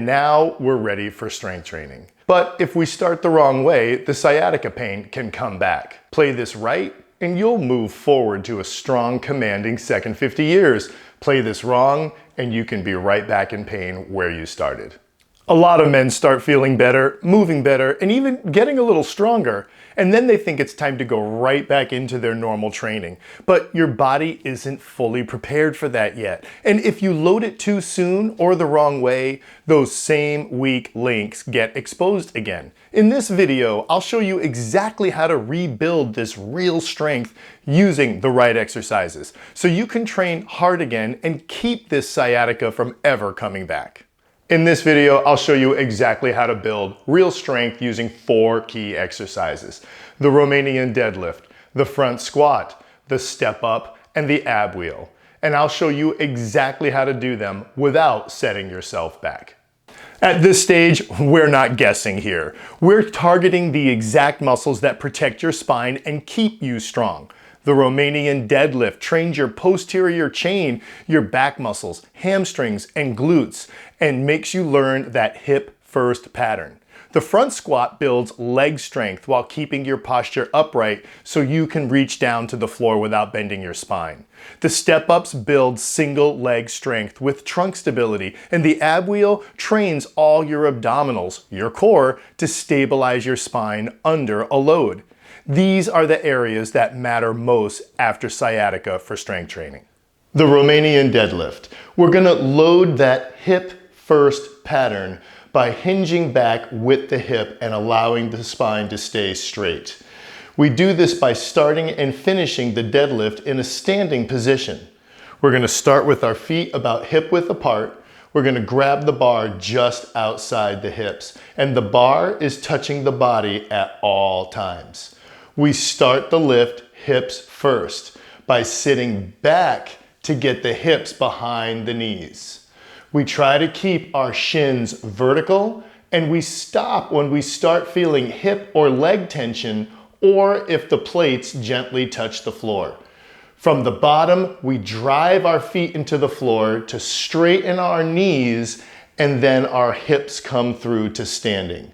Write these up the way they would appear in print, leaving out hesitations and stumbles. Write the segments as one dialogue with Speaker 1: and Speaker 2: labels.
Speaker 1: Now we're ready for strength training. But if we start the wrong way, the sciatica pain can come back. Play this right, and you'll move forward to a strong, commanding second 50 years. Play this wrong, and you can be right back in pain where you started. A lot of men start feeling better, moving better, and even getting a little stronger, and then they think it's time to go right back into their normal training. But your body isn't fully prepared for that yet. And if you load it too soon or the wrong way, those same weak links get exposed again. In this video, I'll show you exactly how to rebuild this real strength using the right exercises, so you can train hard again and keep this sciatica from ever coming back. In this video, I'll show you exactly how to build real strength using 4 key exercises: the Romanian deadlift, the front squat, the step up, and the ab wheel. And I'll show you exactly how to do them without setting yourself back. At this stage, we're not guessing here. We're targeting the exact muscles that protect your spine and keep you strong. The Romanian deadlift trains your posterior chain, your back muscles, hamstrings, and glutes, and makes you learn that hip first pattern. The front squat builds leg strength while keeping your posture upright so you can reach down to the floor without bending your spine. The step-ups build single leg strength with trunk stability, and the ab wheel trains all your abdominals, your core, to stabilize your spine under a load. These are the areas that matter most after sciatica for strength training. The Romanian deadlift. We're gonna load that hip first pattern by hinging back with the hip and allowing the spine to stay straight. We do this by starting and finishing the deadlift in a standing position. We're gonna start with our feet about hip width apart. We're gonna grab the bar just outside the hips, and the bar is touching the body at all times. We start the lift hips first by sitting back to get the hips behind the knees. We try to keep our shins vertical, and we stop when we start feeling hip or leg tension, or if the plates gently touch the floor. From the bottom, we drive our feet into the floor to straighten our knees, and then our hips come through to standing.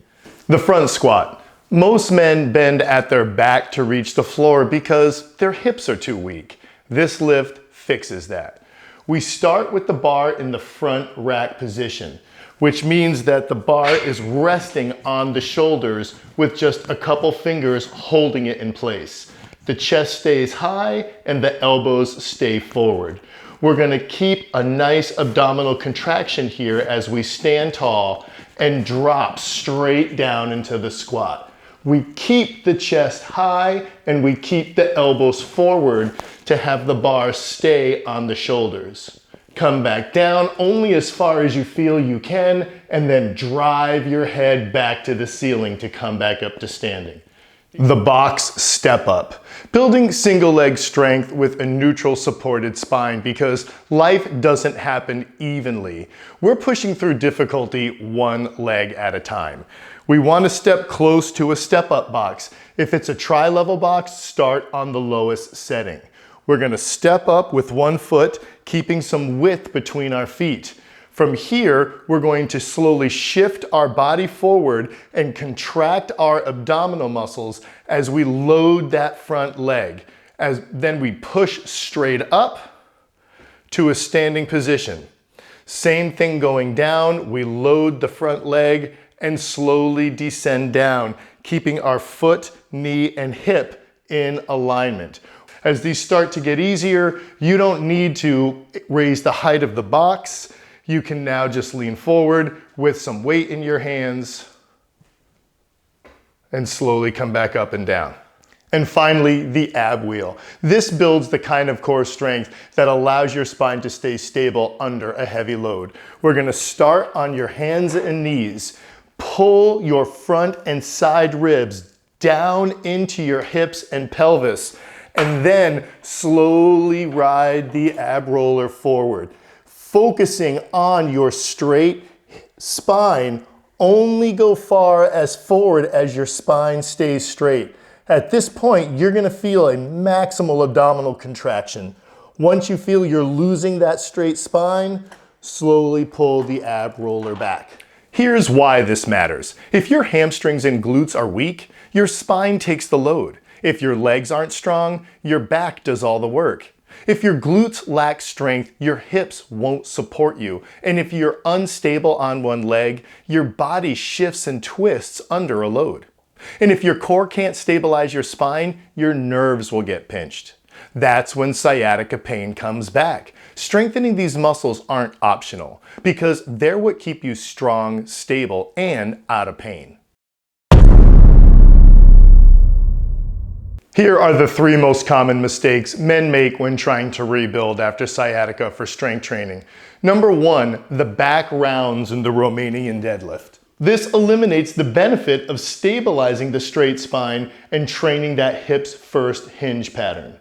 Speaker 1: The front squat. Most men bend at their back to reach the floor because their hips are too weak. This lift fixes that. We start with the bar in the front rack position, which means that the bar is resting on the shoulders with just a couple fingers holding it in place. The chest stays high and the elbows stay forward. We're gonna keep a nice abdominal contraction here as we stand tall and drop straight down into the squat. We keep the chest high and we keep the elbows forward to have the bar stay on the shoulders. Come back down only as far as you feel you can, and then drive your head back to the ceiling to come back up to standing. The box step up. Building single leg strength with a neutral supported spine because life doesn't happen evenly. We're pushing through difficulty one leg at a time. We want to step close to a step up box. If it's a tri-level box, start on the lowest setting. We're going to step up with one foot, keeping some width between our feet. From here, we're going to slowly shift our body forward and contract our abdominal muscles as we load that front leg. Then we push straight up to a standing position. Same thing going down, we load the front leg and slowly descend down, keeping our foot, knee, and hip in alignment. As these start to get easier, you don't need to raise the height of the box. You can now just lean forward with some weight in your hands and slowly come back up and down. And finally, the ab wheel. This builds the kind of core strength that allows your spine to stay stable under a heavy load. We're gonna start on your hands and knees. Pull your front and side ribs down into your hips and pelvis, and then slowly ride the ab roller forward. Focusing on your straight spine, only go far as forward as your spine stays straight. At this point, you're gonna feel a maximal abdominal contraction. Once you feel you're losing that straight spine, slowly pull the ab roller back. Here's why this matters. If your hamstrings and glutes are weak, your spine takes the load. If your legs aren't strong, your back does all the work. If your glutes lack strength, your hips won't support you. And if you're unstable on one leg, your body shifts and twists under a load. And if your core can't stabilize your spine, your nerves will get pinched. That's when sciatica pain comes back. Strengthening these muscles aren't optional because they're what keep you strong, stable, and out of pain. Here are the 3 most common mistakes men make when trying to rebuild after sciatica for strength training. Number 1, the back rounds in the Romanian deadlift. This eliminates the benefit of stabilizing the straight spine and training that hips first hinge pattern.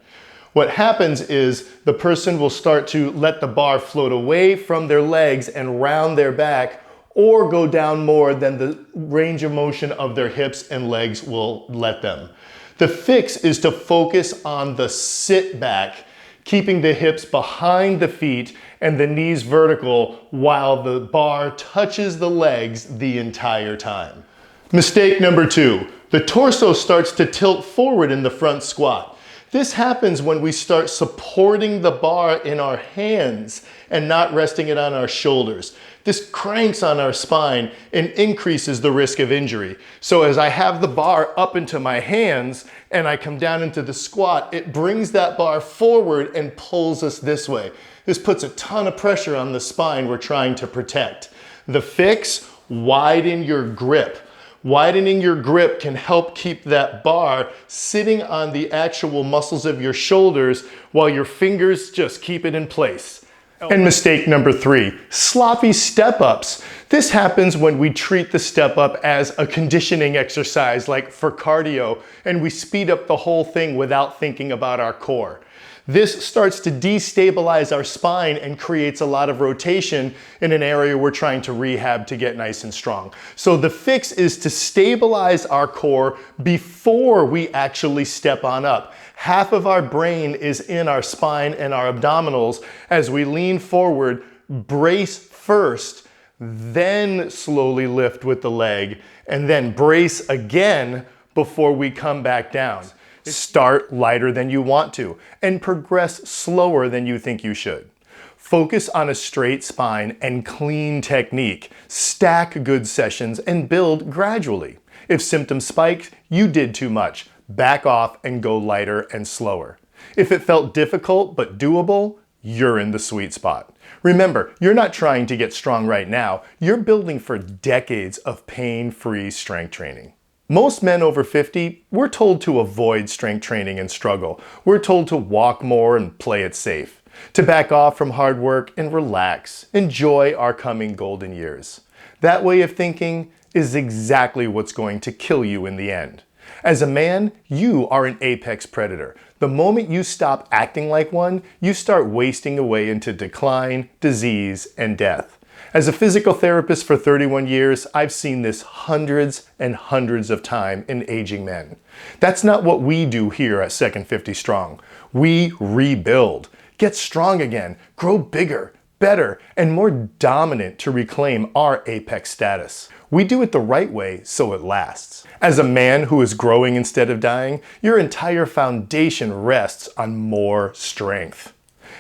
Speaker 1: What happens is the person will start to let the bar float away from their legs and round their back, or go down more than the range of motion of their hips and legs will let them. The fix is to focus on the sit back, keeping the hips behind the feet and the knees vertical while the bar touches the legs the entire time. Mistake number 2, the torso starts to tilt forward in the front squat. This happens when we start supporting the bar in our hands and not resting it on our shoulders. This cranks on our spine and increases the risk of injury. So as I have the bar up into my hands and I come down into the squat, it brings that bar forward and pulls us this way. This puts a ton of pressure on the spine we're trying to protect. The fix, widen your grip. Widening your grip can help keep that bar sitting on the actual muscles of your shoulders while your fingers just keep it in place. And mistake number 3, sloppy step-ups. This happens when we treat the step-up as a conditioning exercise, like for cardio, and we speed up the whole thing without thinking about our core. This starts to destabilize our spine and creates a lot of rotation in an area we're trying to rehab to get nice and strong. So the fix is to stabilize our core before we actually step on up. Half of our brain is in our spine and our abdominals. As we lean forward, brace first, then slowly lift with the leg, and then brace again before we come back down. Start lighter than you want to and progress slower than you think you should. Focus on a straight spine and clean technique. Stack good sessions and build gradually. If symptoms spiked, you did too much. Back off and go lighter and slower. If it felt difficult but doable, you're in the sweet spot. Remember, you're not trying to get strong right now. You're building for decades of pain-free strength training. Most men over 50, we're told to avoid strength training and struggle. We're told to walk more and play it safe, to back off from hard work and relax, enjoy our coming golden years. That way of thinking is exactly what's going to kill you in the end. As a man, you are an apex predator. The moment you stop acting like one, you start wasting away into decline, disease, and death. As a physical therapist for 31 years, I've seen this hundreds and hundreds of times in aging men. That's not what we do here at Second 50 Strong. We rebuild, get strong again, grow bigger, better, and more dominant to reclaim our apex status. We do it the right way so it lasts. As a man who is growing instead of dying, your entire foundation rests on more strength.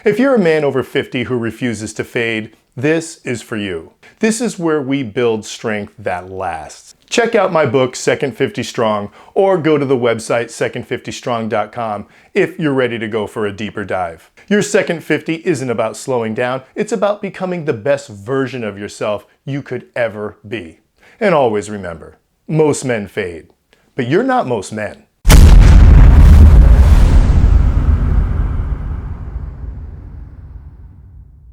Speaker 1: If you're a man over 50 who refuses to fade, this is for you. This is where we build strength that lasts. Check out my book, Second 50 Strong, or go to the website second50strong.com if you're ready to go for a deeper dive. Your Second 50 isn't about slowing down, it's about becoming the best version of yourself you could ever be. And always remember, most men fade, but you're not most men.